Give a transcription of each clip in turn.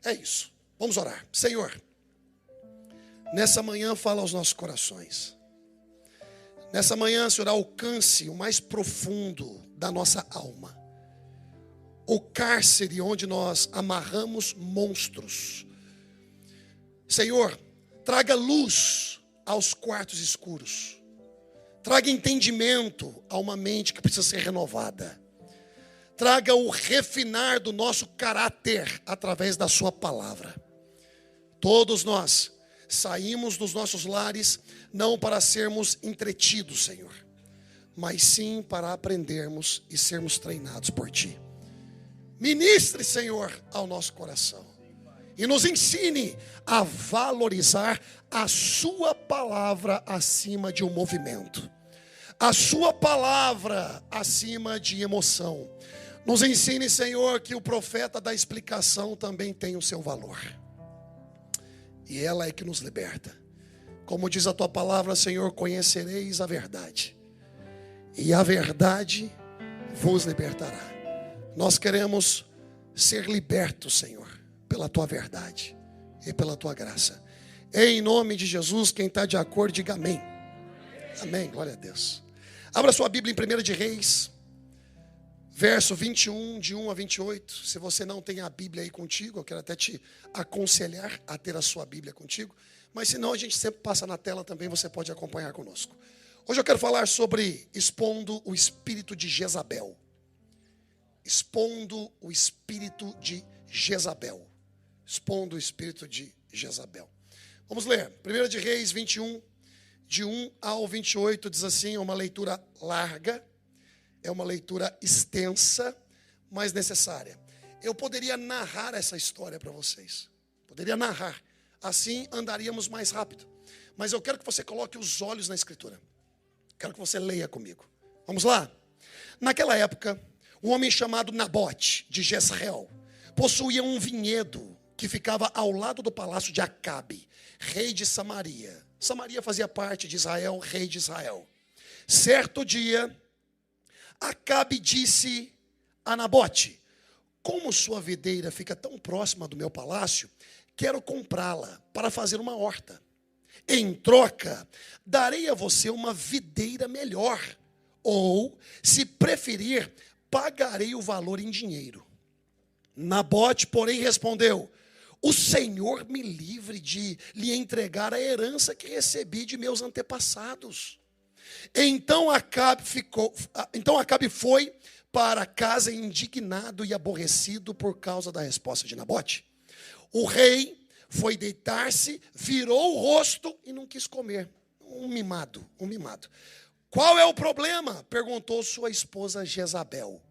É isso. Vamos orar. Senhor, nessa manhã fala aos nossos corações. Nessa manhã, Senhor, alcance o mais profundo da nossa alma. O cárcere onde nós amarramos monstros. Senhor, traga luz aos quartos escuros. Traga entendimento a uma mente que precisa ser renovada. Traga o refinar do nosso caráter através da sua palavra. Todos nós saímos dos nossos lares não para sermos entretidos, Senhor, mas sim para aprendermos e sermos treinados por Ti. Ministre, Senhor, ao nosso coração e nos ensine a valorizar a Sua palavra acima de um movimento, a Sua palavra acima de emoção. Nos ensine, Senhor, que o profeta da explicação também tem o seu valor. E ela é que nos liberta. Como diz a Tua palavra, Senhor, conhecereis a verdade. E a verdade vos libertará. Nós queremos ser libertos, Senhor, pela Tua verdade e pela Tua graça. Em nome de Jesus, quem está de acordo, diga amém. Amém, glória a Deus. Abra sua Bíblia em 1 de Reis, verso 21, de 1 a 28. Se você não tem a Bíblia aí contigo, eu quero até te aconselhar a ter a sua Bíblia contigo. Mas se não, a gente sempre passa na tela também, você pode acompanhar conosco. Hoje eu quero falar sobre expondo o espírito de Jezabel. Expondo o espírito de Jezabel. Expondo o espírito de Jezabel. Vamos ler. 1 de Reis 21, de 1 ao 28, diz assim, é uma leitura larga. É uma leitura extensa, mas necessária. Eu poderia narrar essa história para vocês. Poderia narrar. Assim andaríamos mais rápido. Mas eu quero que você coloque os olhos na Escritura. Quero que você leia comigo. Vamos lá? Naquela época, um homem chamado Nabote, de Jezreel, possuía um vinhedo que ficava ao lado do palácio de Acabe, rei de Samaria. Samaria fazia parte de Israel, rei de Israel. Certo dia, Acabe disse a Nabote: como sua videira fica tão próxima do meu palácio, quero comprá-la para fazer uma horta. Em troca, darei a você uma videira melhor. Ou, se preferir, pagarei o valor em dinheiro. Nabote, porém, respondeu: o Senhor me livre de lhe entregar a herança que recebi de meus antepassados. Então Acabe foi para casa indignado e aborrecido por causa da resposta de Nabote. O rei foi deitar-se, virou o rosto e não quis comer. Um mimado. Qual é o problema? Perguntou sua esposa Jezabel.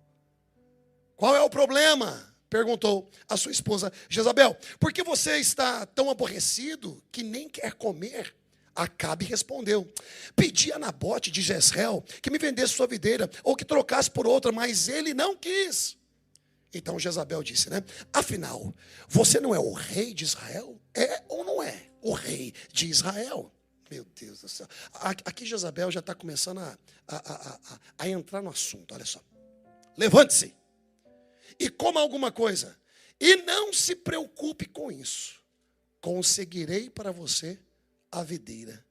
Qual é o problema? Perguntou a sua esposa Jezabel. Por que você está tão aborrecido que nem quer comer? Acabe respondeu: pedi a Nabote de Jezreel que me vendesse sua videira, ou que trocasse por outra, mas ele não quis. Então Jezabel disse, afinal, você não é o rei de Israel? É ou não é o rei de Israel? Meu Deus do céu. Aqui Jezabel já está começando a entrar no assunto, olha só. Levante-se e coma alguma coisa, e não se preocupe com isso. Conseguirei para você a videira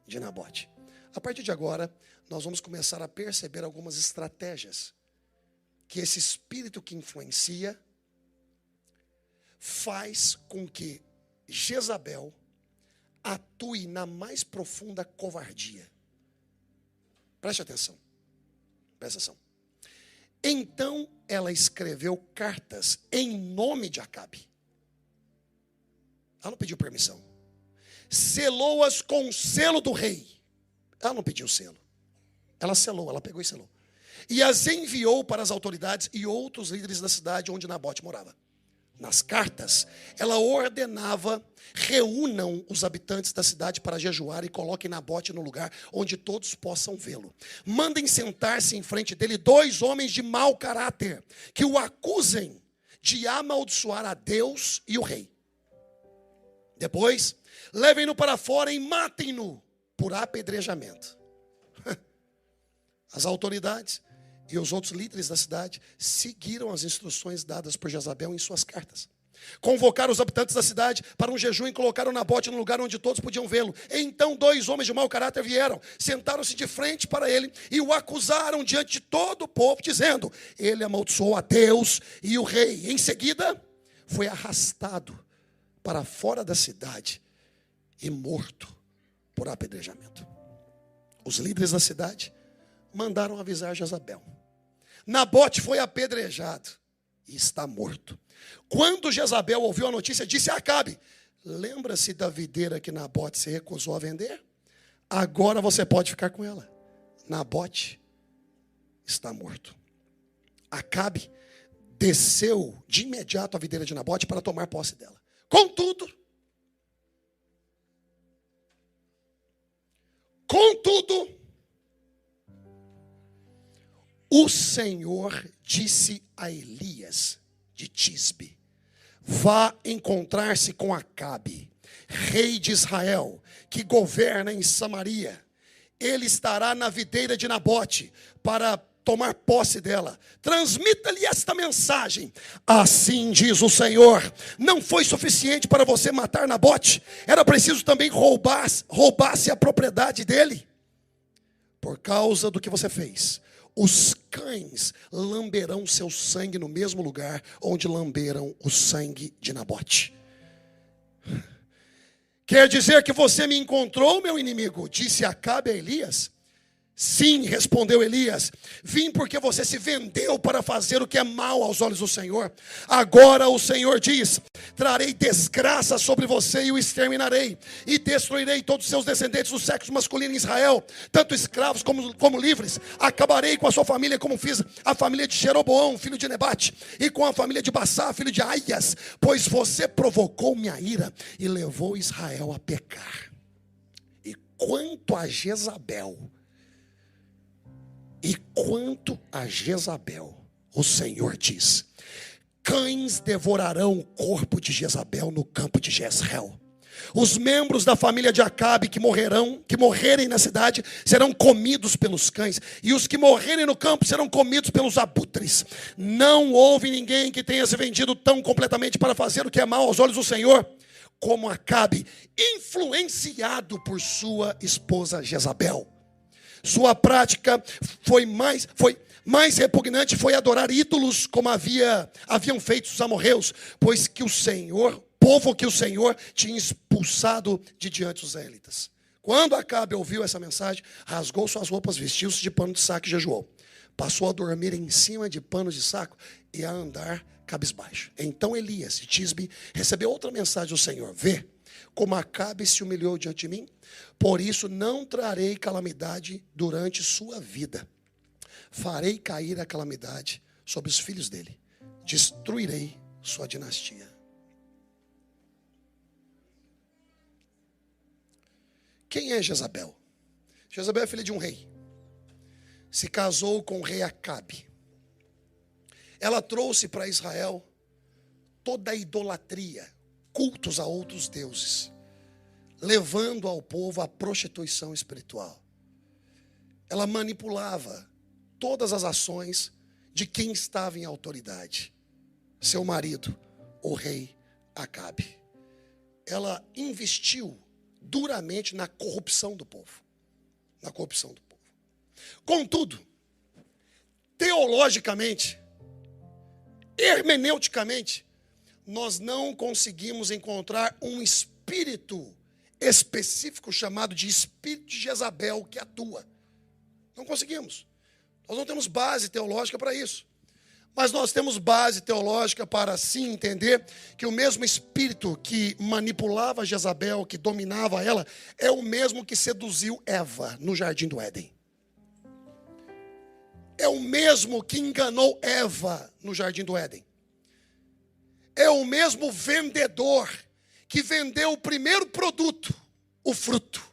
de Nabote. A partir de agora, nós vamos começar a perceber algumas estratégias que esse espírito que influencia faz com que Jezabel atue na mais profunda covardia. Preste atenção. Presta atenção. Então ela escreveu cartas em nome de Acabe. Ela não pediu permissão. Selou-as com o selo do rei. Ela não pediu selo. Ela selou, ela pegou e selou. E as enviou para as autoridades e outros líderes da cidade onde Nabote morava. Nas cartas, ela ordenava: reúnam os habitantes da cidade para jejuar e coloquem Nabote no lugar onde todos possam vê-lo. Mandem sentar-se em frente dele 2 homens de mau caráter, que o acusem de amaldiçoar a Deus e o rei. Depois, levem-no para fora e matem-no por apedrejamento. As autoridades e os outros líderes da cidade seguiram as instruções dadas por Jezabel em suas cartas. Convocaram os habitantes da cidade para um jejum e colocaram Nabote no lugar onde todos podiam vê-lo. Então 2 homens de mau caráter vieram, sentaram-se de frente para ele e o acusaram diante de todo o povo, dizendo: ele amaldiçoou a Deus e o rei. Em seguida, foi arrastado para fora da cidade e morto por apedrejamento. Os líderes da cidade mandaram avisar Jezabel: Nabote foi apedrejado e está morto. Quando Jezabel ouviu a notícia, disse a Acabe: lembra-se da videira que Nabote se recusou a vender? Agora você pode ficar com ela. Nabote está morto. Acabe desceu de imediato à videira de Nabote para tomar posse dela. Contudo, o Senhor disse a Elias de Tisbe: vá encontrar-se com Acabe, rei de Israel, que governa em Samaria. Ele estará na videira de Nabote para tomar posse dela. Transmita-lhe esta mensagem: assim diz o Senhor, não foi suficiente para você matar Nabote, era preciso também roubar-se a propriedade dele. Por causa do que você fez, os cães lamberão seu sangue no mesmo lugar onde lamberam o sangue de Nabote. Quer dizer que você me encontrou, meu inimigo? Disse Acabe a Elias. Sim, respondeu Elias, vim porque você se vendeu para fazer o que é mal aos olhos do Senhor. Agora o Senhor diz: trarei desgraça sobre você e o exterminarei, e destruirei todos os seus descendentes do sexo masculino em Israel, tanto escravos como livres. Acabarei com a sua família como fiz a família de Jeroboão, filho de Nebate, e com a família de Bassá, filho de Aias, pois você provocou minha ira e levou Israel a pecar. E quanto a Jezabel, o Senhor diz: cães devorarão o corpo de Jezabel no campo de Jezreel. Os membros da família de Acabe que morrerem na cidade, serão comidos pelos cães, e os que morrerem no campo serão comidos pelos abutres. Não houve ninguém que tenha se vendido tão completamente para fazer o que é mal aos olhos do Senhor como Acabe, influenciado por sua esposa Jezabel. Sua prática foi mais repugnante, foi adorar ídolos como haviam feito os amorreus, povo que o Senhor tinha expulsado de diante dos israelitas. Quando Acabe ouviu essa mensagem, rasgou suas roupas, vestiu-se de pano de saco e jejuou. Passou a dormir em cima de panos de saco e a andar cabisbaixo. Então Elias de Tisbe recebeu outra mensagem do Senhor: vê como Acabe se humilhou diante de mim, por isso não trarei calamidade durante sua vida. Farei cair a calamidade sobre os filhos dele. Destruirei sua dinastia. Quem é Jezabel? Jezabel é filha de um rei. Se casou com o rei Acabe. Ela trouxe para Israel toda a idolatria, cultos a outros deuses, levando ao povo à prostituição espiritual. Ela manipulava todas as ações de quem estava em autoridade. Seu marido, o rei Acabe. Ela investiu duramente na corrupção do povo. Contudo, teologicamente, hermeneuticamente, nós não conseguimos encontrar um espírito específico chamado de espírito de Jezabel que atua. Não conseguimos. Nós não temos base teológica para isso. Mas nós temos base teológica para sim entender que o mesmo espírito que manipulava Jezabel, que dominava ela, é o mesmo que seduziu Eva no jardim do Éden. É o mesmo que enganou Eva no jardim do Éden. É o mesmo vendedor que vendeu o primeiro produto, o fruto,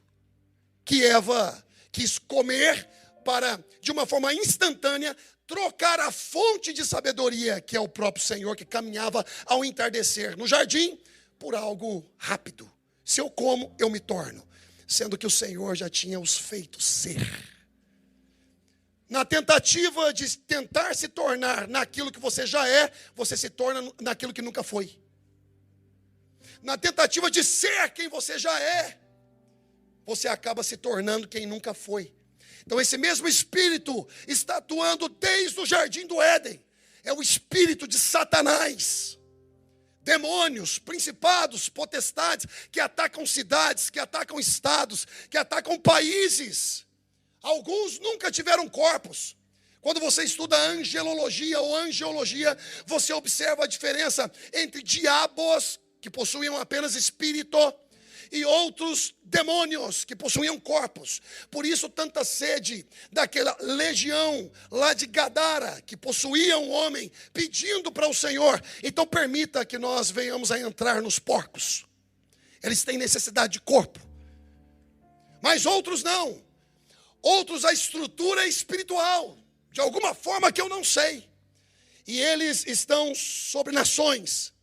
que Eva quis comer para, de uma forma instantânea, trocar a fonte de sabedoria, que é o próprio Senhor, que caminhava ao entardecer no jardim, por algo rápido. Se eu como, eu me torno. Sendo que o Senhor já tinha os feito ser. Na tentativa de tentar se tornar naquilo que você já é, você se torna naquilo que nunca foi. na tentativa de ser quem você já é, você acaba se tornando quem nunca foi. Então esse mesmo espírito está atuando desde o jardim do Éden. É o espírito de Satanás. Demônios, principados, potestades, que atacam cidades, que atacam estados, que atacam países. Alguns nunca tiveram corpos. Quando você estuda angelologia ou angeologia, você observa a diferença entre diabos, que possuíam apenas espírito, e outros demônios que possuíam corpos. Por isso tanta sede daquela legião lá de Gadara, que possuía um homem, pedindo para o Senhor: então permita que nós venhamos a entrar nos porcos. Eles têm necessidade de corpo. Mas outros não. Outros a estrutura é espiritual, de alguma forma que eu não sei. E eles estão sobre nações,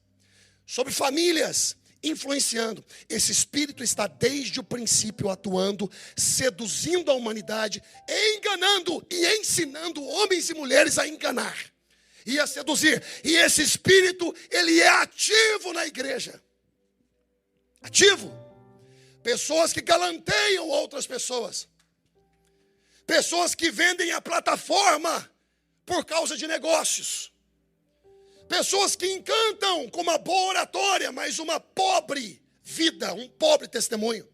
sobre famílias, influenciando. Esse espírito está desde o princípio atuando, seduzindo a humanidade, enganando e ensinando homens e mulheres a enganar e a seduzir. E esse espírito, ele é ativo na igreja. Ativo. Pessoas que galanteiam outras pessoas. Pessoas que vendem a plataforma por causa de negócios. Pessoas que encantam com uma boa oratória, mas uma pobre vida, um pobre testemunho.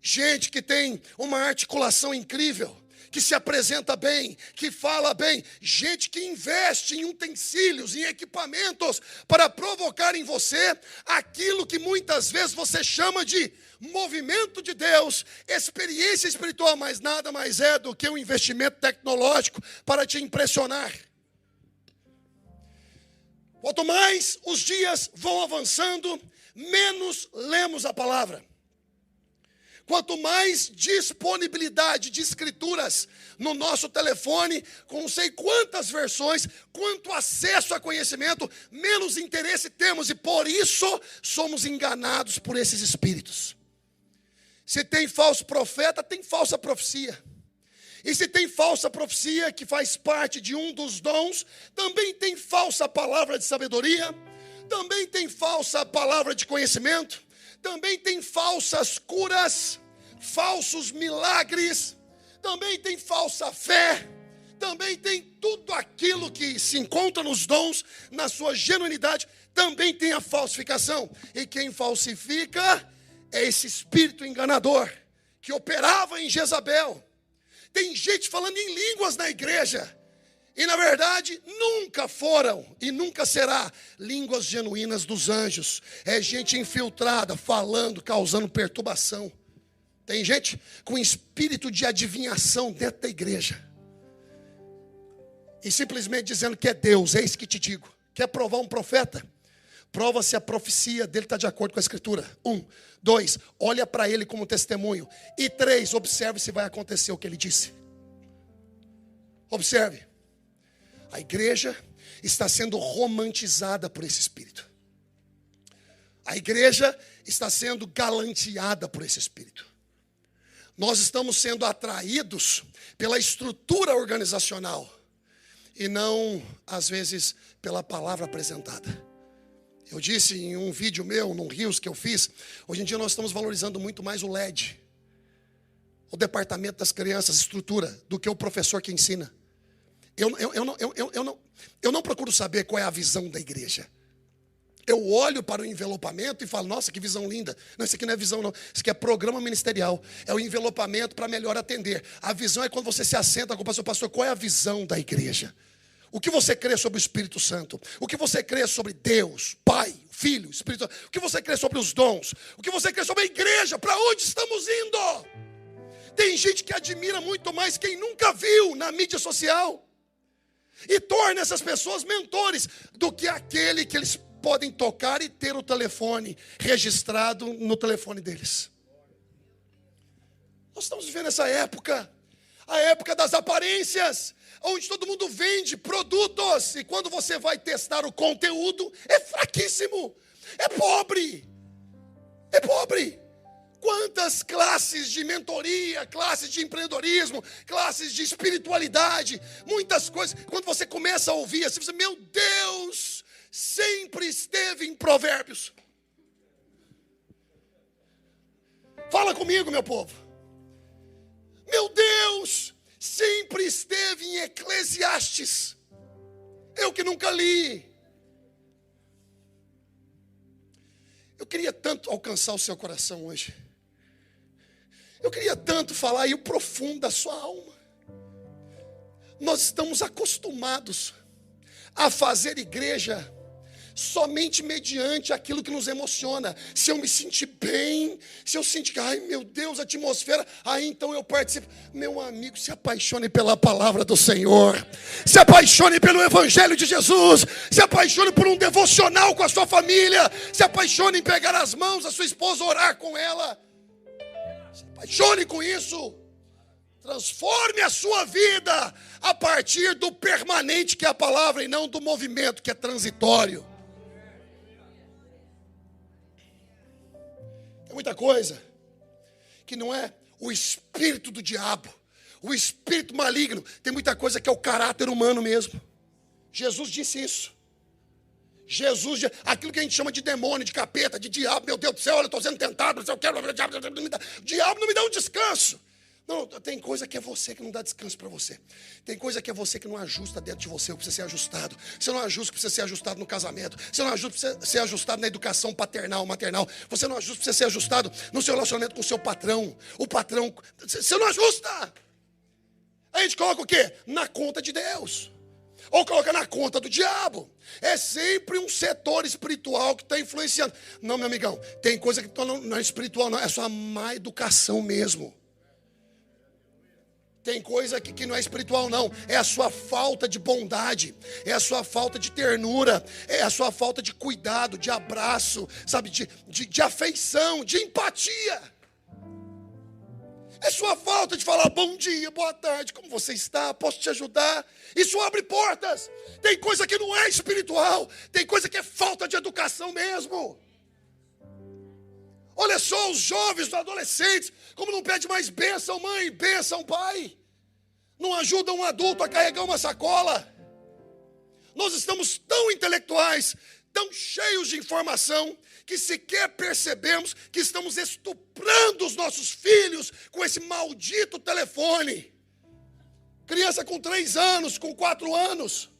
Gente que tem uma articulação incrível, que se apresenta bem, que fala bem. Gente que investe em utensílios, em equipamentos para provocar em você aquilo que muitas vezes você chama de movimento de Deus, experiência espiritual, mas nada mais é do que um investimento tecnológico para te impressionar. Quanto mais os dias vão avançando, menos lemos a palavra. Quanto mais disponibilidade de escrituras no nosso telefone, com não sei quantas versões, quanto acesso a conhecimento, menos interesse temos. E por isso somos enganados por esses espíritos. Se tem falso profeta, tem falsa profecia. E se tem falsa profecia, que faz parte de um dos dons, também tem falsa palavra de sabedoria, também tem falsa palavra de conhecimento, também tem falsas curas, falsos milagres, também tem falsa fé, também tem tudo aquilo que se encontra nos dons, na sua genuinidade, também tem a falsificação. E quem falsifica é esse espírito enganador, que operava em Jezabel. Tem gente falando em línguas na igreja, e na verdade nunca foram e nunca será línguas genuínas dos anjos. É gente infiltrada, falando, causando perturbação. Tem gente com espírito de adivinhação dentro da igreja, e simplesmente dizendo que é Deus. Eis que te digo. Quer provar um profeta? Prova se a profecia dele está de acordo com a escritura. 1, 2, olha para ele como testemunho. E 3, observe se vai acontecer o que ele disse. Observe. A igreja está sendo romantizada por esse espírito. A igreja está sendo galanteada por esse espírito. Nós estamos sendo atraídos pela estrutura organizacional e não, às vezes, pela palavra apresentada. Eu disse em um vídeo meu, num Reels que eu fiz, hoje em dia nós estamos valorizando muito mais o LED, o departamento das crianças, estrutura, do que o professor que ensina. Eu não procuro saber qual é a visão da igreja. Eu olho para o envelopamento e falo: nossa, que visão linda. Não, isso aqui não é visão não, isso aqui é programa ministerial. É o envelopamento para melhor atender. A visão é quando você se assenta com o pastor: pastor, qual é a visão da igreja? O que você crê sobre o Espírito Santo? O que você crê sobre Deus, Pai, Filho, Espírito Santo? O que você crê sobre os dons? O que você crê sobre a igreja? Para onde estamos indo? Tem gente que admira muito mais quem nunca viu na mídia social e torna essas pessoas mentores do que aquele que eles podem tocar e ter o telefone registrado no telefone deles. Nós estamos vivendo essa época, a época das aparências, onde todo mundo vende produtos, e quando você vai testar o conteúdo, é fraquíssimo, é pobre, é pobre. Quantas classes de mentoria, classes de empreendedorismo, classes de espiritualidade, muitas coisas. Quando você começa a ouvir assim, você, meu Deus, sempre esteve em Provérbios. Fala comigo, meu povo. Meu Deus, sempre esteve em Eclesiastes. Eu que nunca li. Eu queria tanto alcançar o seu coração hoje. Eu queria tanto falar aí o profundo da sua alma. Nós estamos acostumados a fazer igreja somente mediante aquilo que nos emociona. Se eu me sentir bem, se eu sentir que, ai meu Deus, a atmosfera, aí então eu participo. Meu amigo, se apaixone pela palavra do Senhor. Se apaixone pelo Evangelho de Jesus. Se apaixone por um devocional com a sua família. Se apaixone em pegar as mãos da sua esposa, orar com ela. Se apaixone com isso. Transforme a sua vida a partir do permanente que é a palavra e não do movimento que é transitório. Tem muita coisa que não é o espírito do diabo, o espírito maligno. Tem muita coisa que é o caráter humano mesmo. Jesus disse isso. Jesus, aquilo que a gente chama de demônio, de capeta, de diabo. Meu Deus do céu, olha, eu estou sendo tentado, eu quero, o diabo não me dá um descanso. Não, tem coisa que é você que não dá descanso para você. Tem coisa que é você que não ajusta dentro de você, que precisa ser ajustado. Você não ajusta, precisa ser ajustado no casamento. Você não ajusta, precisa ser ajustado na educação paternal, maternal. Você não ajusta, precisa ser ajustado no seu relacionamento com o seu patrão. O patrão, você não ajusta. A gente coloca o quê? Na conta de Deus. Ou coloca na conta do diabo. É sempre um setor espiritual que está influenciando. Não, meu amigão, tem coisa que não é espiritual, não. É só a má educação mesmo. Tem coisa que não é espiritual, não. É a sua falta de bondade. É a sua falta de ternura. É a sua falta de cuidado, de abraço, sabe, de afeição, de empatia. É sua falta de falar bom dia, boa tarde, como você está? Posso te ajudar? Isso abre portas. Tem coisa que não é espiritual. Tem coisa que é falta de educação mesmo. Olha só os jovens, os adolescentes, como não pede mais bênção mãe, bênção pai. Não ajuda um adulto a carregar uma sacola. Nós estamos tão intelectuais, tão cheios de informação, que sequer percebemos que estamos estuprando os nossos filhos com esse maldito telefone. Criança com 3 anos, com 4 anos,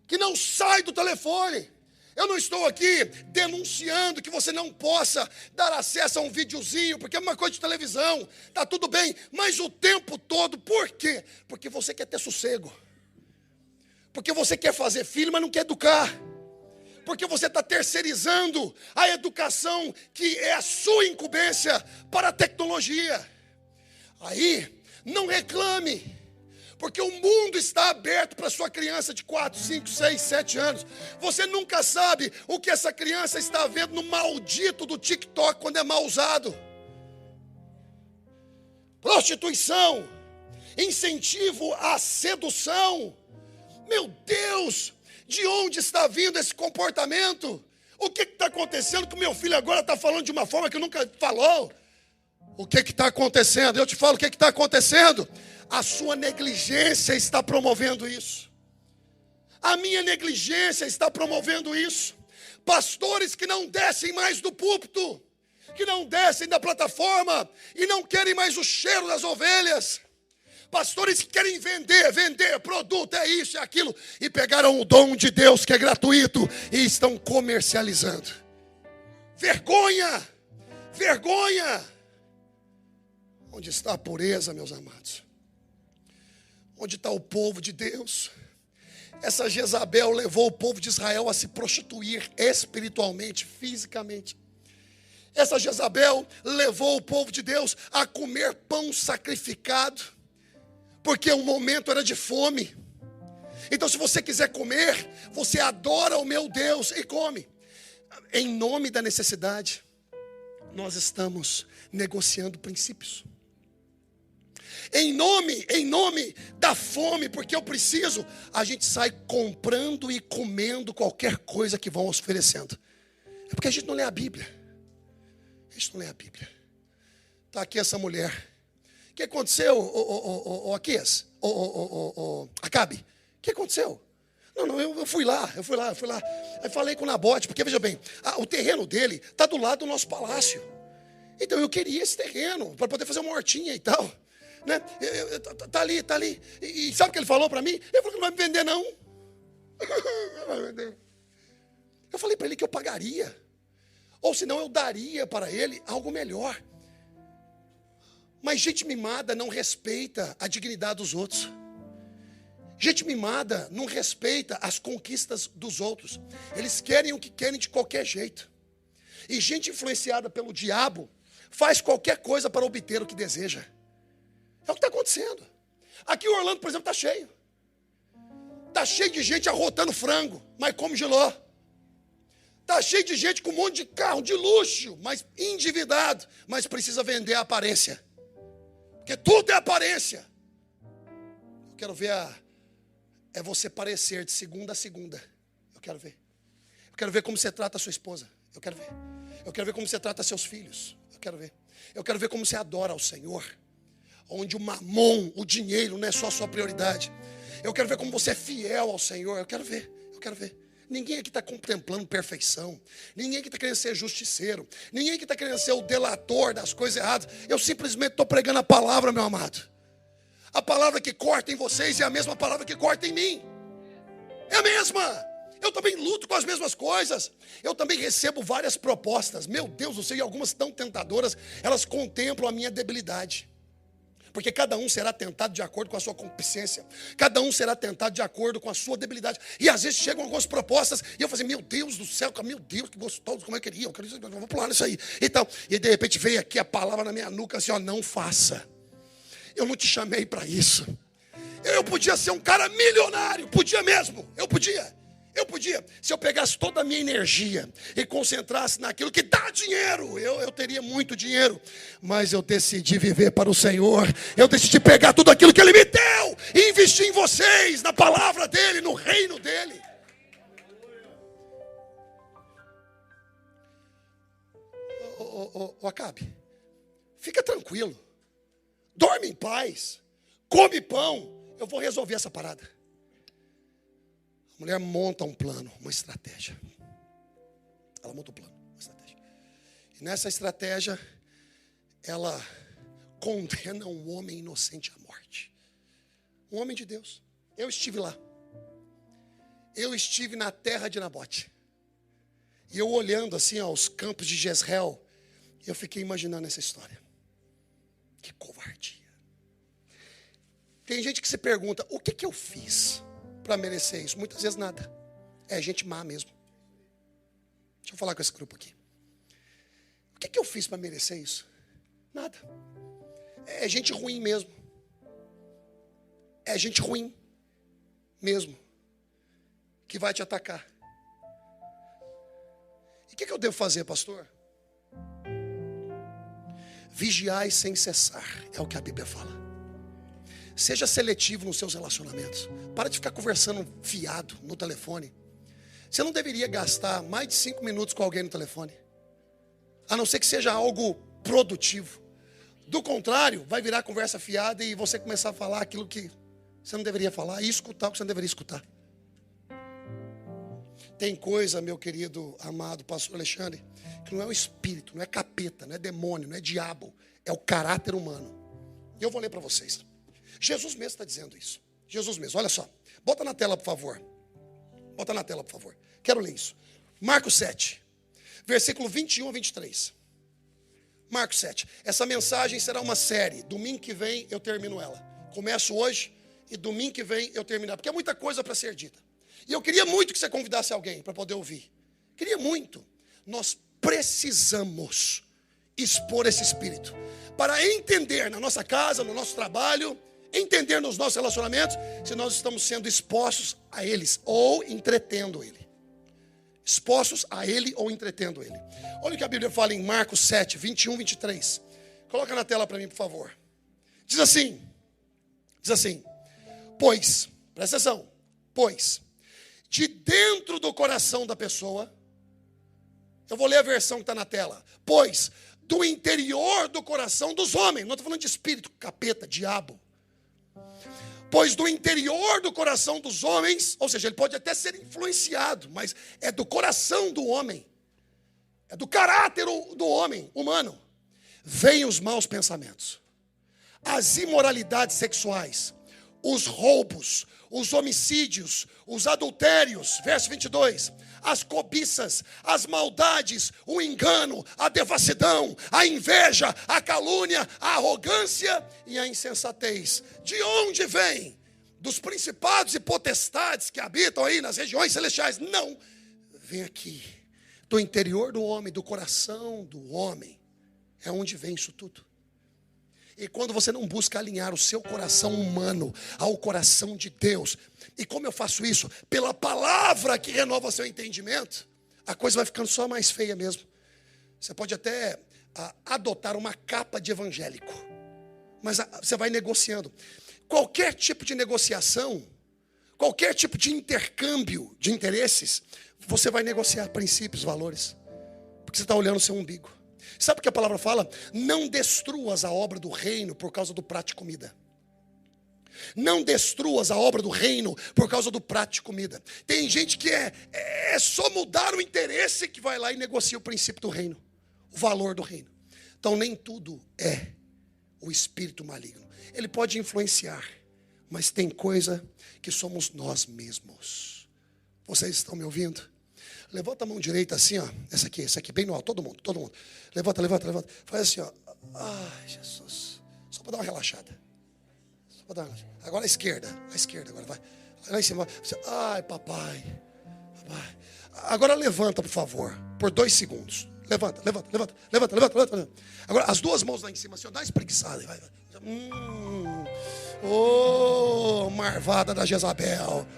que não sai do telefone. Eu não estou aqui denunciando que você não possa dar acesso a um videozinho, porque é uma coisa de televisão, está tudo bem, mas o tempo todo, por quê? Porque você quer ter sossego, porque você quer fazer filho, mas não quer educar, porque você está terceirizando a educação, que é a sua incumbência, para a tecnologia. Aí, não reclame, porque o mundo está aberto para sua criança de 4, 5, 6, 7 anos. Você nunca sabe o que essa criança está vendo no maldito do TikTok quando é mal usado. Prostituição, incentivo à sedução. Meu Deus, de onde está vindo esse comportamento? O que está acontecendo que o meu filho agora está falando de uma forma que nunca falou? O que está acontecendo? Eu te falo o que está acontecendo. A sua negligência está promovendo isso. A minha negligência está promovendo isso. Pastores que não descem mais do púlpito, que não descem da plataforma e não querem mais o cheiro das ovelhas. Pastores que querem vender produto, é isso, é aquilo, e pegaram o dom de Deus que é gratuito e estão comercializando. Vergonha! Vergonha! Onde está a pureza, meus amados? Onde está o povo de Deus? Essa Jezabel levou o povo de Israel a se prostituir espiritualmente, fisicamente. Essa Jezabel levou o povo de Deus a comer pão sacrificado, porque o momento era de fome. Então, se você quiser comer, você adora o meu Deus e come. Em nome da necessidade, nós estamos negociando princípios. Em nome da fome, porque eu preciso, a gente sai comprando e comendo qualquer coisa que vão oferecendo. É porque a gente não lê a Bíblia. A gente não lê a Bíblia. Está aqui essa mulher. O que aconteceu, Aquias? Acabe? O que aconteceu? Não, eu fui lá. Aí falei com o Nabote, porque veja bem, o terreno dele está do lado do nosso palácio. Então eu queria esse terreno para poder fazer uma hortinha e tal. Né? Tá ali. E sabe o que ele falou para mim? Ele falou que não vai me vender, não. Não vai vender. Eu falei para ele que eu pagaria. Ou senão eu daria para ele algo melhor. Mas gente mimada não respeita a dignidade dos outros. Gente mimada não respeita as conquistas dos outros. Eles querem o que querem de qualquer jeito. E gente influenciada pelo diabo faz qualquer coisa para obter o que deseja. É o que está acontecendo. Aqui em Orlando, por exemplo, está cheio. Está cheio de gente arrotando frango, mas come giló. Está cheio de gente com um monte de carro de luxo, mas endividado, mas precisa vender a aparência. Porque tudo é aparência. Eu quero ver é você parecer de segunda a segunda. Eu quero ver. Eu quero ver como você trata a sua esposa. Eu quero ver. Eu quero ver como você trata seus filhos. Eu quero ver. Eu quero ver como você adora ao Senhor. Onde o mamon, o dinheiro, não é só a sua prioridade. Eu quero ver como você é fiel ao Senhor. Eu quero ver. Ninguém aqui está contemplando perfeição. Ninguém aqui está querendo ser justiceiro. Ninguém aqui está querendo ser o delator das coisas erradas. Eu simplesmente estou pregando a palavra, meu amado. A palavra que corta em vocês é a mesma palavra que corta em mim. É a mesma. Eu também luto com as mesmas coisas. Eu também recebo várias propostas. Meu Deus do céu, e algumas tão tentadoras. Elas contemplam a minha debilidade. Porque cada um será tentado de acordo com a sua concupiscência. Cada um será tentado de acordo com a sua debilidade. E às vezes chegam algumas propostas e eu falo assim, meu Deus do céu, meu Deus, que gostoso, como eu queria. Eu vou pular nisso aí. E de repente veio aqui a palavra na minha nuca assim, ó, não faça. Eu não te chamei para isso. Eu podia ser um cara milionário, podia mesmo, eu podia. Se eu pegasse toda a minha energia e concentrasse naquilo que dá dinheiro, eu teria muito dinheiro. Mas eu decidi viver para o Senhor. Eu decidi pegar tudo aquilo que Ele me deu e investir em vocês, na palavra dEle, no reino dEle. Acabe, fica tranquilo. Dorme em paz. Come pão. Eu vou resolver essa parada. A mulher monta um plano, uma estratégia. Ela monta um plano, uma estratégia. E nessa estratégia, ela condena um homem inocente à morte. Um homem de Deus. Eu estive lá. Eu estive na terra de Nabote. E eu olhando assim aos campos de Jezreel, eu fiquei imaginando essa história. Que covardia. Tem gente que se pergunta, o que eu fiz para merecer isso? Muitas vezes nada. É gente má mesmo. Deixa eu falar com esse grupo aqui. O que eu fiz para merecer isso? Nada. É gente ruim mesmo. É gente ruim mesmo que vai te atacar. E o que eu devo fazer, pastor? Vigiai sem cessar, é o que a Bíblia fala. Seja seletivo nos seus relacionamentos. Para de ficar conversando fiado no telefone. Você não deveria gastar mais de 5 minutos com alguém no telefone. A não ser que seja algo produtivo. Do contrário, vai virar conversa fiada e você começar a falar aquilo que você não deveria falar e escutar o que você não deveria escutar. Tem coisa, meu querido, amado pastor Alexandre, que não é o espírito, não é capeta, não é demônio, não é diabo. É o caráter humano. E eu vou ler para vocês. Jesus mesmo está dizendo isso. Jesus mesmo, olha só. Bota na tela, por favor. Bota na tela, por favor. Quero ler isso. Marcos 7, versículo 21 a 23. Marcos 7. Essa mensagem será uma série. Domingo que vem eu termino ela. Começo hoje e domingo que vem eu termino. Porque é muita coisa para ser dita. E eu queria muito que você convidasse alguém para poder ouvir. Queria muito. Nós precisamos expor esse espírito. Para entender na nossa casa, no nosso trabalho, entender nos nossos relacionamentos, se nós estamos sendo expostos a eles ou entretendo ele. Expostos a ele ou entretendo ele. Olha o que a Bíblia fala em Marcos 7, 21, 23. Coloca na tela para mim, por favor. Diz assim, pois, presta atenção, pois, de dentro do coração da pessoa, eu vou ler a versão que está na tela, pois, do interior do coração dos homens, não estou falando de espírito, capeta, diabo, pois do interior do coração dos homens, ou seja, ele pode até ser influenciado, mas é do coração do homem, é do caráter do homem humano, vêm os maus pensamentos, as imoralidades sexuais, os roubos, os homicídios, os adultérios, verso 22, as cobiças, as maldades, o engano, a devassidão, a inveja, a calúnia, a arrogância e a insensatez. De onde vem? Dos principados e potestades que habitam aí nas regiões celestiais? Não, vem aqui, do interior do homem, do coração do homem, é onde vem isso tudo. E quando você não busca alinhar o seu coração humano ao coração de Deus, e como eu faço isso? Pela palavra que renova seu entendimento, a coisa vai ficando só mais feia mesmo. Você pode até adotar uma capa de evangélico, mas você vai negociando. Qualquer tipo de negociação, qualquer tipo de intercâmbio de interesses, você vai negociar princípios, valores, porque você está olhando o seu umbigo. Sabe o que a palavra fala? Não destruas a obra do reino por causa do prato de comida. Não destruas a obra do reino por causa do prato de comida. Tem gente que é só mudar o interesse que vai lá e negocia o princípio do reino, o valor do reino. Então nem tudo é o espírito maligno. Ele pode influenciar, mas tem coisa que somos nós mesmos. Vocês estão me ouvindo? Levanta a mão direita assim, ó. Essa aqui, bem no alto, todo mundo. Levanta. Faz assim, ó. Ai, Jesus. Só para dar uma relaxada. Agora a esquerda agora vai. Lá em cima. Ai, papai. Agora levanta, por favor, por 2 segundos. Levanta. Agora as duas mãos lá em cima, assim, ó, dá uma espreguiçada. Vai. Ô, marvada da Jezabel.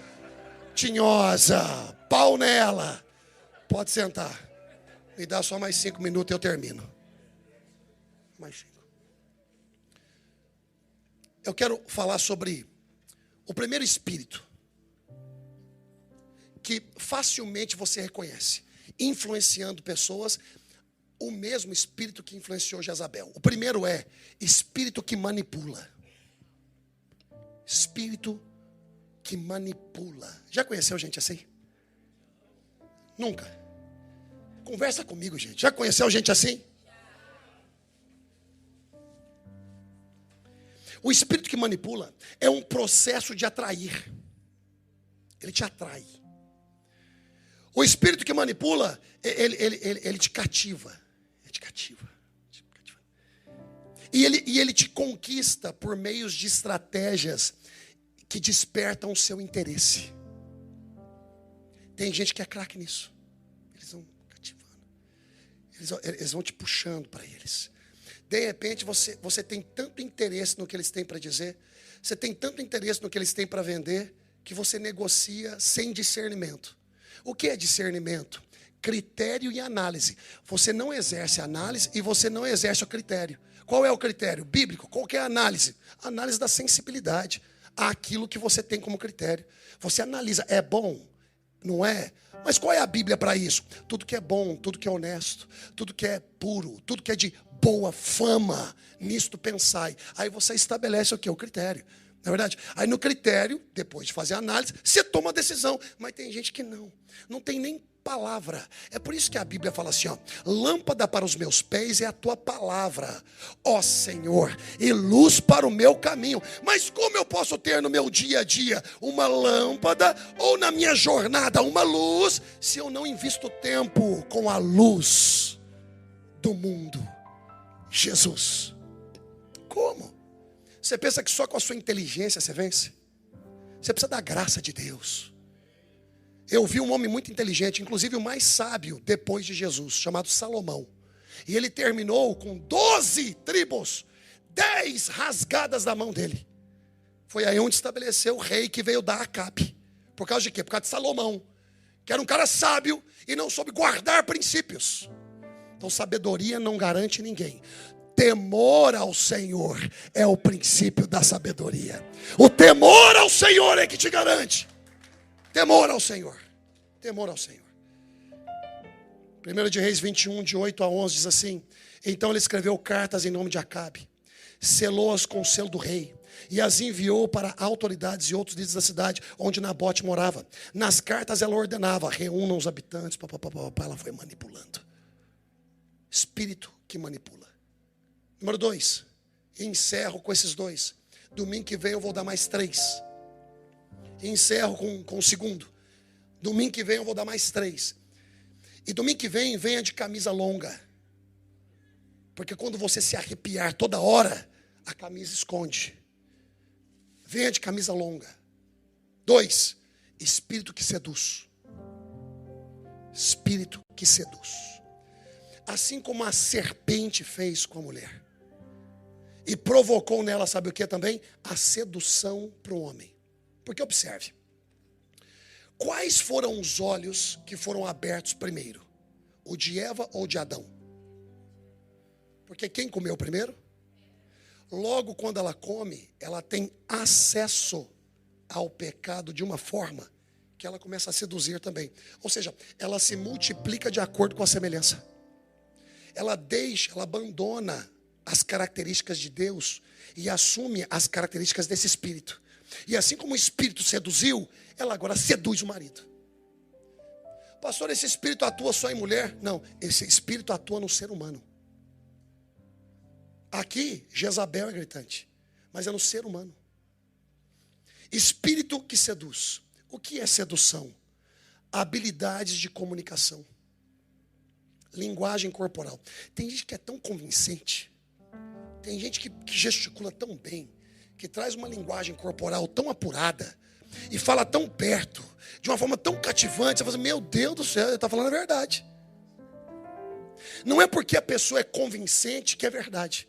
Tinhosa. Pau nela. Pode sentar. Me dá só mais 5 minutos e eu termino. Mais 5. Eu quero falar sobre o primeiro espírito que facilmente você reconhece, influenciando pessoas, o mesmo espírito que influenciou Jezabel. O primeiro é espírito que manipula. Espírito que manipula. Já conheceu gente assim? Nunca. Conversa comigo, gente. Já conheceu gente assim? O espírito que manipula é um processo de atrair. Ele te atrai. O espírito que manipula, ele te cativa. Ele te cativa. E ele te conquista por meios de estratégias que despertam o seu interesse. Tem gente que é craque nisso. Eles vão cativando. Eles vão te puxando para eles. De repente você tem tanto interesse no que eles têm para dizer, você tem tanto interesse no que eles têm para vender, que você negocia sem discernimento. O que é discernimento? Critério e análise. Você não exerce a análise e você não exerce o critério. Qual é o critério? Bíblico. Qual que é a análise? A análise da sensibilidade àquilo que você tem como critério. Você analisa, é bom? Não é? Mas qual é a Bíblia para isso? Tudo que é bom, tudo que é honesto, tudo que é puro, tudo que é de boa fama, nisto pensai. Aí você estabelece o quê? O critério. Não é verdade? Aí no critério, depois de fazer a análise, você toma a decisão. Mas tem gente que não tem nem palavra. É por isso que a Bíblia fala assim, ó: lâmpada para os meus pés é a tua palavra, ó Senhor, e luz para o meu caminho. Mas como eu posso ter no meu dia a dia uma lâmpada, ou na minha jornada uma luz, se eu não invisto tempo com a luz do mundo, Jesus? Como? Você pensa que só com a sua inteligência você vence? Você precisa da graça de Deus. Eu vi um homem muito inteligente, inclusive o mais sábio depois de Jesus, chamado Salomão. E ele terminou com 12 tribos, 10 rasgadas da mão dele. Foi aí onde estabeleceu o rei que veio dar Acabe. Por causa de quê? Por causa de Salomão, que era um cara sábio e não soube guardar princípios. Então sabedoria não garante ninguém. Temor ao Senhor é o princípio da sabedoria. O temor ao Senhor é que te garante. Temor ao Senhor. Temor ao Senhor. 1 de Reis 21, de 8 a 11 diz assim: então ele escreveu cartas em nome de Acabe, selou-as com o selo do rei e as enviou para autoridades e outros líderes da cidade onde Nabote morava. Nas cartas ela ordenava: reúnam os habitantes. Ela foi manipulando. Espírito que manipula. Número 2. Encerro com esses 2. Domingo que vem eu vou dar mais 3. Encerro com o segundo. Domingo que vem eu vou dar mais 3. E domingo que vem, venha de camisa longa. Porque quando você se arrepiar toda hora, a camisa esconde. Venha de camisa longa. 2. Espírito que seduz. Espírito que seduz. Assim como a serpente fez com a mulher. E provocou nela, sabe o que também? A sedução para o homem. Porque observe. Quais foram os olhos que foram abertos primeiro? O de Eva ou de Adão? Porque quem comeu primeiro? Logo quando ela come, ela tem acesso ao pecado de uma forma que ela começa a seduzir também. Ou seja, ela se multiplica de acordo com a semelhança. Ela abandona as características de Deus e assume as características desse espírito. E assim como o espírito seduziu, ela agora seduz o marido. Pastor, esse espírito atua só em mulher? Não, esse espírito atua no ser humano. Aqui, Jezabel é gritante, mas é no ser humano. Espírito que seduz. O que é sedução? Habilidades de comunicação. Linguagem corporal. Tem gente que é tão convincente. Tem gente que gesticula tão bem. Que traz uma linguagem corporal tão apurada. E fala tão perto. De uma forma tão cativante. Você fala assim, meu Deus do céu, ele está falando a verdade. Não é porque a pessoa é convincente que é verdade.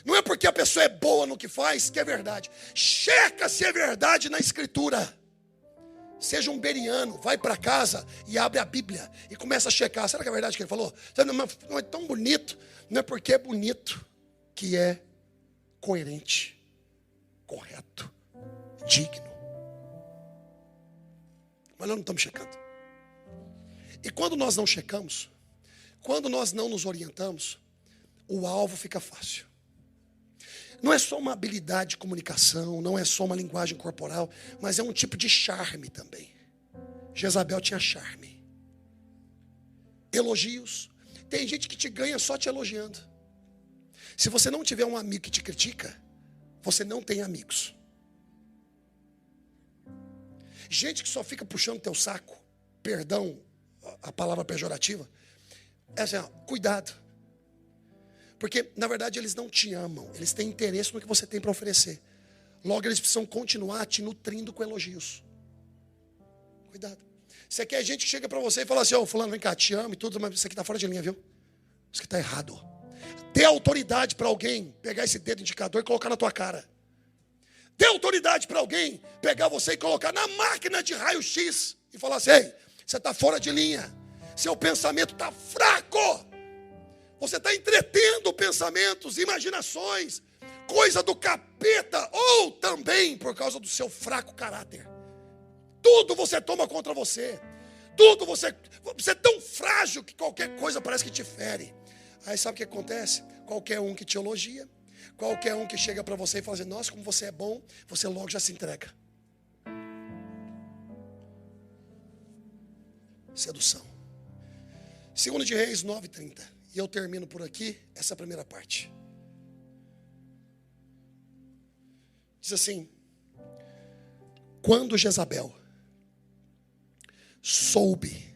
Não é porque a pessoa é boa no que faz que é verdade. Checa se é verdade na escritura. Seja um beriano, vai para casa e abre a Bíblia e começa a checar. Será que é verdade que ele falou? Não é tão bonito. Não é porque é bonito que é coerente, correto, digno. Mas nós não estamos checando. E quando nós não checamos, quando nós não nos orientamos, o alvo fica fácil. Não é só uma habilidade de comunicação, não é só uma linguagem corporal, mas é um tipo de charme também. Jezabel tinha charme. Elogios. Tem gente que te ganha só te elogiando. Se você não tiver um amigo que te critica, você não tem amigos. Gente que só fica puxando teu saco, perdão a palavra pejorativa, é assim, ó, cuidado. Porque, na verdade, eles não te amam. Eles têm interesse no que você tem para oferecer. Logo, eles precisam continuar te nutrindo com elogios. Cuidado. Você quer gente que chega para você e fala assim, fulano, vem cá, te amo e tudo, mas isso aqui está fora de linha, viu? Isso aqui está errado. Dê autoridade para alguém pegar esse dedo indicador e colocar na tua cara. Dê autoridade para alguém pegar você e colocar na máquina de raio-x e falar assim, ei, você está fora de linha. Seu pensamento está fraco. Você está entretendo pensamentos, imaginações, coisa do capeta, ou também por causa do seu fraco caráter. Tudo você toma contra você. Tudo você é tão frágil que qualquer coisa parece que te fere. Aí sabe o que acontece? Qualquer um que te elogia, qualquer um que chega para você e fala assim, nossa, como você é bom, você logo já se entrega. Sedução. 2 de Reis 9:30. E eu termino por aqui essa primeira parte. Diz assim: quando Jezabel soube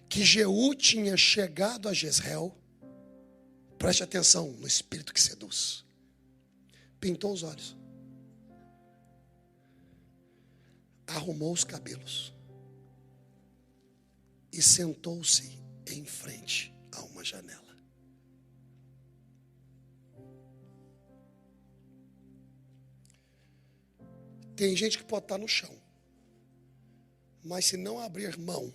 que Jeú tinha chegado a Jezreel, preste atenção no espírito que seduz, pintou os olhos, arrumou os cabelos e sentou-se em frente a uma janela. Tem gente que pode estar no chão, mas se não abrir mão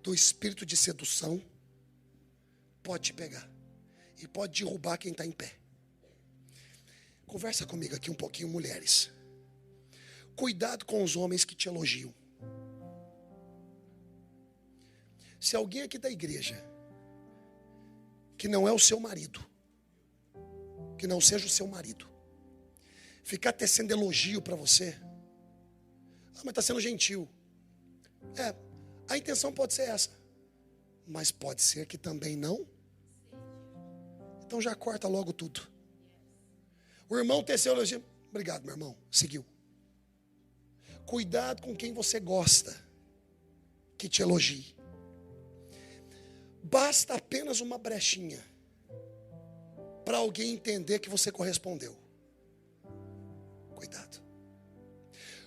do espírito de sedução, pode te pegar e pode derrubar quem está em pé. Conversa comigo aqui um pouquinho, mulheres. Cuidado com os homens que te elogiam. Se alguém aqui da igreja que não é o seu marido, que não seja o seu marido, ficar tecendo elogio para você, mas está sendo gentil. A intenção pode ser essa, mas pode ser que também não. Então já corta logo tudo. O irmão teceu elogio. Obrigado, meu irmão. Seguiu. Cuidado com quem você gosta que te elogie. Basta apenas uma brechinha para alguém entender que você correspondeu. Cuidado.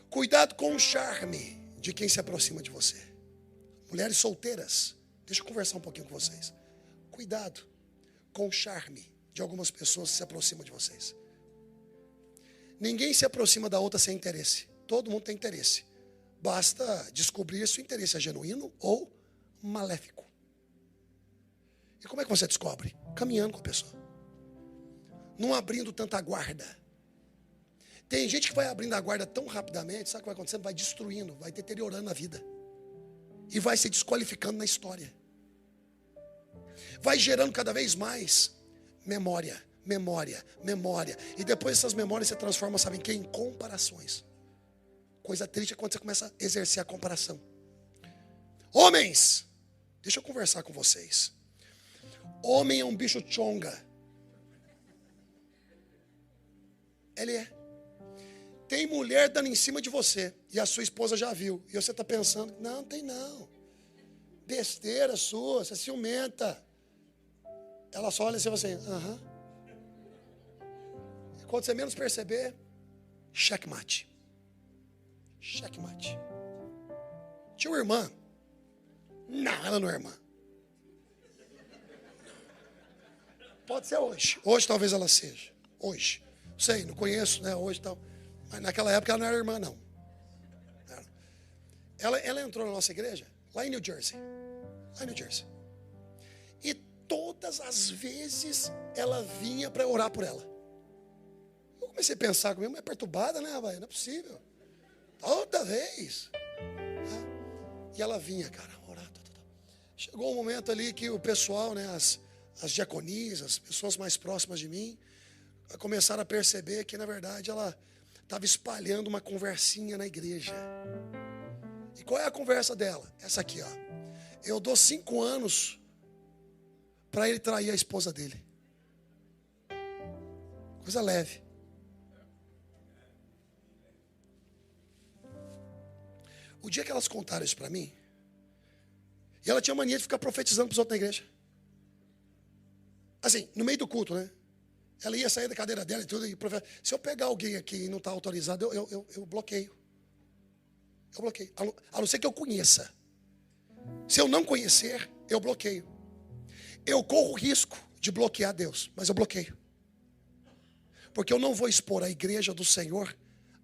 Cuidado com o charme de quem se aproxima de você. Mulheres solteiras, deixa eu conversar um pouquinho com vocês. Cuidado com o charme de algumas pessoas que se aproximam de vocês. Ninguém se aproxima da outra sem interesse. Todo mundo tem interesse. Basta descobrir se o interesse é genuíno ou maléfico. E como é que você descobre? Caminhando com a pessoa. Não abrindo tanta guarda. Tem gente que vai abrindo a guarda tão rapidamente, sabe o que vai acontecendo? Vai destruindo, vai deteriorando a vida. E vai se desqualificando na história. Vai gerando cada vez mais memória. E depois essas memórias se transformam, sabe em quê? Em comparações. Coisa triste é quando você começa a exercer a comparação. Homens, deixa eu conversar com vocês. Homem é um bicho chonga. Ele é. Tem mulher dando em cima de você e a sua esposa já viu. E você está pensando, não tem não. Besteira sua, você é ciumenta. Ela só olha assim e você, aham. Quando você menos perceber, checkmate. Checkmate. Tinha uma irmã. Não, ela não é irmã. Pode ser hoje. Hoje talvez ela seja. Hoje. Não sei, não conheço, né? Hoje tal. Mas naquela época ela não era irmã, não. Ela entrou na nossa igreja, lá em New Jersey. Lá em New Jersey. E todas as vezes ela vinha para orar por ela. Eu comecei a pensar comigo, mas é perturbada, né, rapaz? Não é possível. Toda vez. E ela vinha, cara, orar. Chegou um momento ali que o pessoal, né, as diaconias, as pessoas mais próximas de mim, começaram a perceber que, na verdade, ela estava espalhando uma conversinha na igreja. E qual é a conversa dela? Essa aqui, ó. Eu dou 5 anos para ele trair a esposa dele. Coisa leve. O dia que elas contaram isso para mim, e ela tinha mania de ficar profetizando para os outros na igreja. Assim, no meio do culto, né? Ela ia sair da cadeira dela e tudo. E se eu pegar alguém aqui e não está autorizado, eu bloqueio. Eu bloqueio. A não ser que eu conheça. Se eu não conhecer, eu bloqueio. Eu corro o risco de bloquear Deus, mas eu bloqueio. Porque eu não vou expor a igreja do Senhor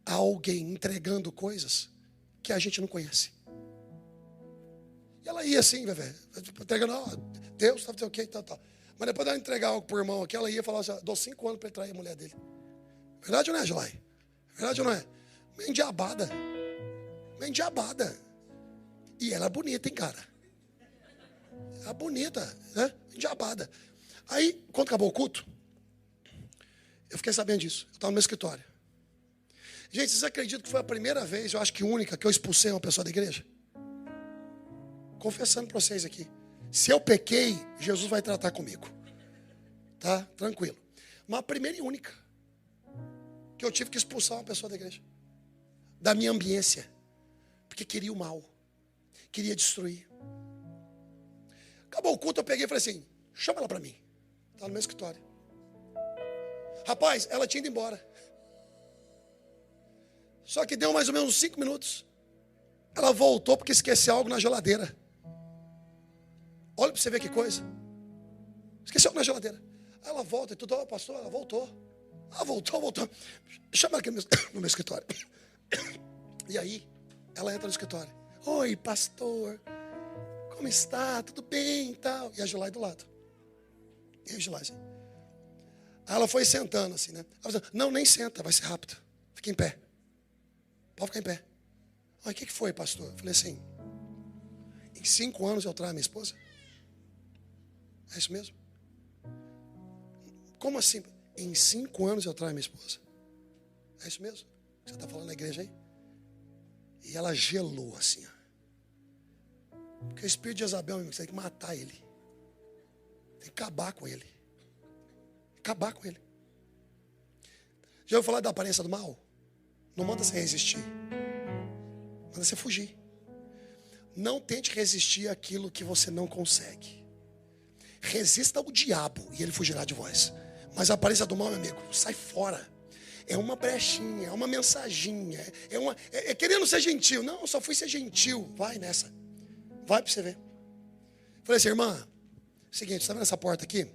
a alguém entregando coisas que a gente não conhece. E ela ia assim, velho, entregando, Deus, tá o quê, tal. Mas depois dela entregar algo pro irmão aqui, ela ia falar assim, dou 5 anos para ele trair a mulher dele. Verdade ou não é, Jolai? Verdade ou não é? Mendiabada. E ela é bonita, hein, cara? Ela é bonita, né? Mendiabada. Aí, quando acabou o culto, eu fiquei sabendo disso. Eu estava no meu escritório. Gente, vocês acreditam que foi a primeira vez, eu acho que única, que eu expulsei uma pessoa da igreja? Confessando para vocês aqui. Se eu pequei, Jesus vai tratar comigo. Tá? Tranquilo. Mas a primeira e única que eu tive que expulsar uma pessoa da igreja. Da minha ambiência. Porque queria o mal. Queria destruir. Acabou o culto, eu peguei e falei assim, chama ela para mim. Está no meu escritório. Rapaz, ela tinha ido embora. Só que deu mais ou menos 5 minutos. Ela voltou porque esqueceu algo na geladeira. Olha para você ver que coisa. Esqueceu algo na geladeira. Aí ela volta e tudo, pastor, ela voltou. Voltou. Chama ela aqui no meu escritório. E aí, ela entra no escritório. Oi, pastor. Como está? Tudo bem e tal. E a Gilai do lado. E a Gilai assim. Aí ela foi sentando assim, né? Ela falou, não, nem senta, vai ser rápido. Fica em pé. Pode ficar em pé. O que foi, pastor? Eu falei assim, em 5 anos eu traio a minha esposa? É isso mesmo? Como assim? Em 5 anos eu traio a minha esposa? É isso mesmo? Você está falando na igreja aí? E ela gelou assim, ó. Porque o espírito de Jezabel, você tem que matar ele. Tem que acabar com ele. Acabar com ele. Já ouviu falar da aparência do mal? Não manda você resistir. Manda você fugir. Não tente resistir àquilo que você não consegue. Resista ao diabo e ele fugirá de vós. Mas a aparência do mal, meu amigo, sai fora. É uma brechinha, é uma mensaginha, é querendo ser gentil. Não, eu só fui ser gentil. Vai nessa. Vai para você ver. Falei assim, irmã, seguinte, está vendo essa porta aqui?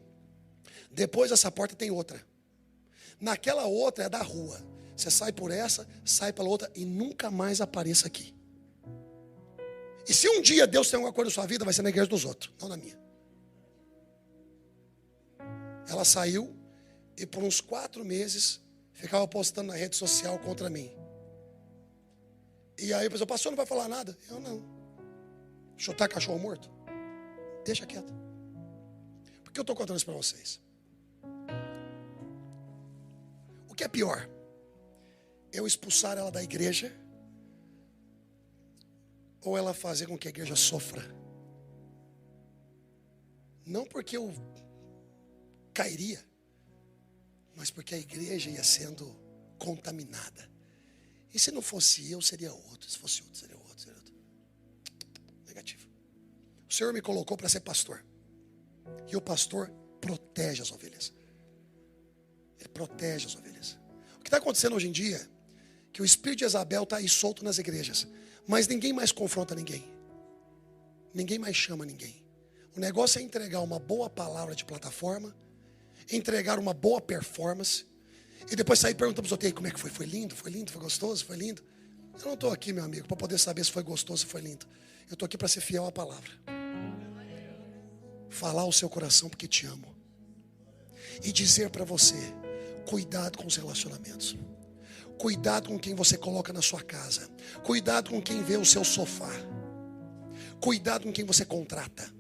Depois dessa porta tem outra. Naquela outra é da rua. Você sai por essa, sai pela outra e nunca mais apareça aqui. E se um dia Deus tem alguma coisa na sua vida, vai ser na igreja dos outros, não na minha. Ela saiu e por uns 4 meses ficava postando na rede social contra mim. E aí a pessoa, pastor, não vai falar nada? Eu não. Chutar cachorro morto? Deixa quieto. Por que eu estou contando isso para vocês? O que é pior? Eu expulsar ela da igreja ou ela fazer com que a igreja sofra? Não porque eu cairia, mas porque a igreja ia sendo contaminada. E se não fosse eu, seria outro. Se fosse outro, seria outro, seria outro. Negativo. O Senhor me colocou para ser pastor. E o pastor protege as ovelhas. Ele protege as ovelhas. O que está acontecendo hoje em dia, que o espírito de Jezabel está aí solto nas igrejas. Mas ninguém mais confronta ninguém. Ninguém mais chama ninguém. O negócio é entregar uma boa palavra de plataforma, entregar uma boa performance, e depois sair perguntando para os outros, como é que foi? Foi lindo? Foi lindo? Foi gostoso? Foi lindo? Eu não estou aqui, meu amigo, para poder saber se foi gostoso, se foi lindo. Eu estou aqui para ser fiel à palavra. Falar ao seu coração porque te amo. E dizer para você, cuidado com os relacionamentos. Cuidado com quem você coloca na sua casa. Cuidado com quem vê o seu sofá. Cuidado com quem você contrata.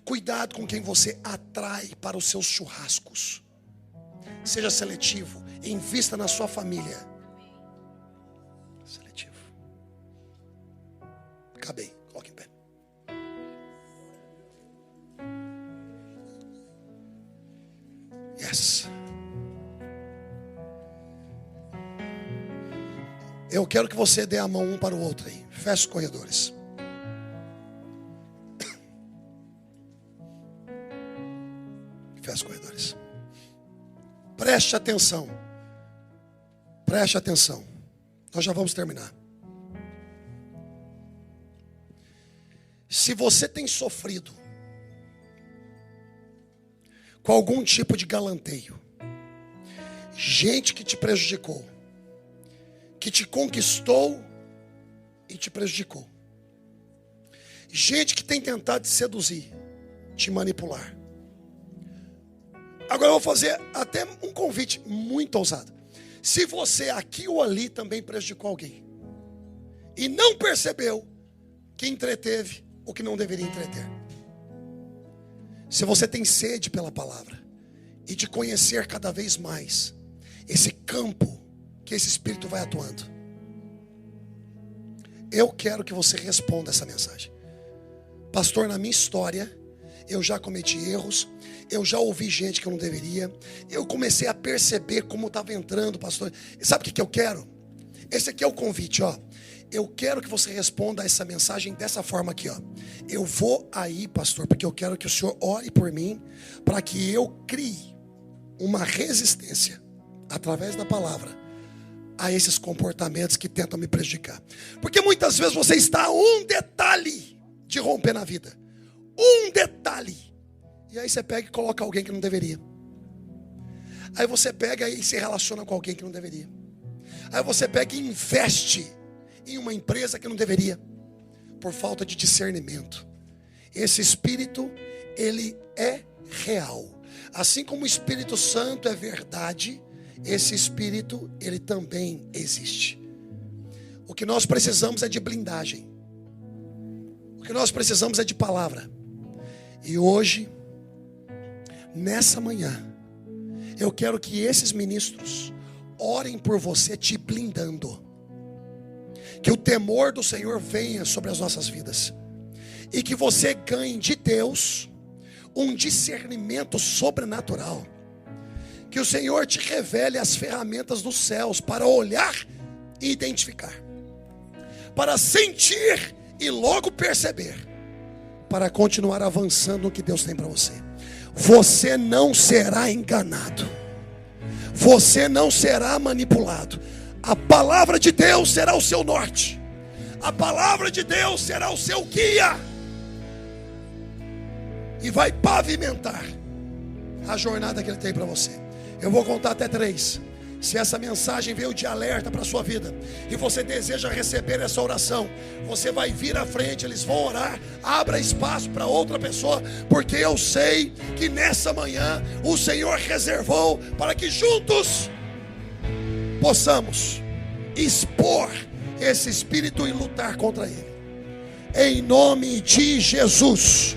Cuidado com quem você atrai para os seus churrascos. Seja seletivo. Invista na sua família. Seletivo. Acabei. Coloque em pé. Yes. Eu quero que você dê a mão um para o outro aí. Feche os corredores. Feche os corredores. Preste atenção. Preste atenção. Nós já vamos terminar. Se você tem sofrido com algum tipo de galanteio, gente que te prejudicou, que te conquistou e te prejudicou, gente que tem tentado te seduzir, te manipular. Agora eu vou fazer até um convite muito ousado. Se você aqui ou ali também prejudicou alguém e não percebeu que entreteve o que não deveria entreter, se você tem sede pela palavra e de conhecer cada vez mais esse campo que esse Espírito vai atuando, eu quero que você responda essa mensagem. Pastor, na minha história eu já cometi erros, eu já ouvi gente que eu não deveria, eu comecei a perceber como estava entrando, pastor. Sabe o que eu quero? Esse aqui é o convite, ó. Eu quero que você responda a essa mensagem dessa forma aqui, ó. Eu vou aí, pastor, porque eu quero que o senhor ore por mim, para que eu crie uma resistência, através da palavra, a esses comportamentos que tentam me prejudicar. Porque muitas vezes você está a um detalhe de romper na vida. Um detalhe. E aí você pega e coloca alguém que não deveria. Aí você pega e se relaciona com alguém que não deveria. Aí você pega e investe em uma empresa que não deveria, por falta de discernimento. Esse Espírito, ele é real. Assim como o Espírito Santo é verdade, esse Espírito, ele também existe. O que nós precisamos é de blindagem. O que nós precisamos é de palavra. E hoje, nessa manhã, eu quero que esses ministros orem por você, te blindando. Que o temor do Senhor venha sobre as nossas vidas. E que você ganhe de Deus um discernimento sobrenatural. que o Senhor te revele as ferramentas dos céus para olhar e identificar, para sentir e logo perceber, para continuar avançando no que Deus tem para você. Você não será enganado, você não será manipulado. A palavra de Deus será o seu norte, a palavra de Deus será o seu guia, e vai pavimentar a jornada que Ele tem para você. Eu vou contar até 3. Se essa mensagem veio de alerta para a sua vida e você deseja receber essa oração, você vai vir à frente, eles vão orar. Abra espaço para outra pessoa, porque eu sei que nessa manhã o Senhor reservou para que juntos possamos expor esse espírito e lutar contra ele. Em nome de Jesus.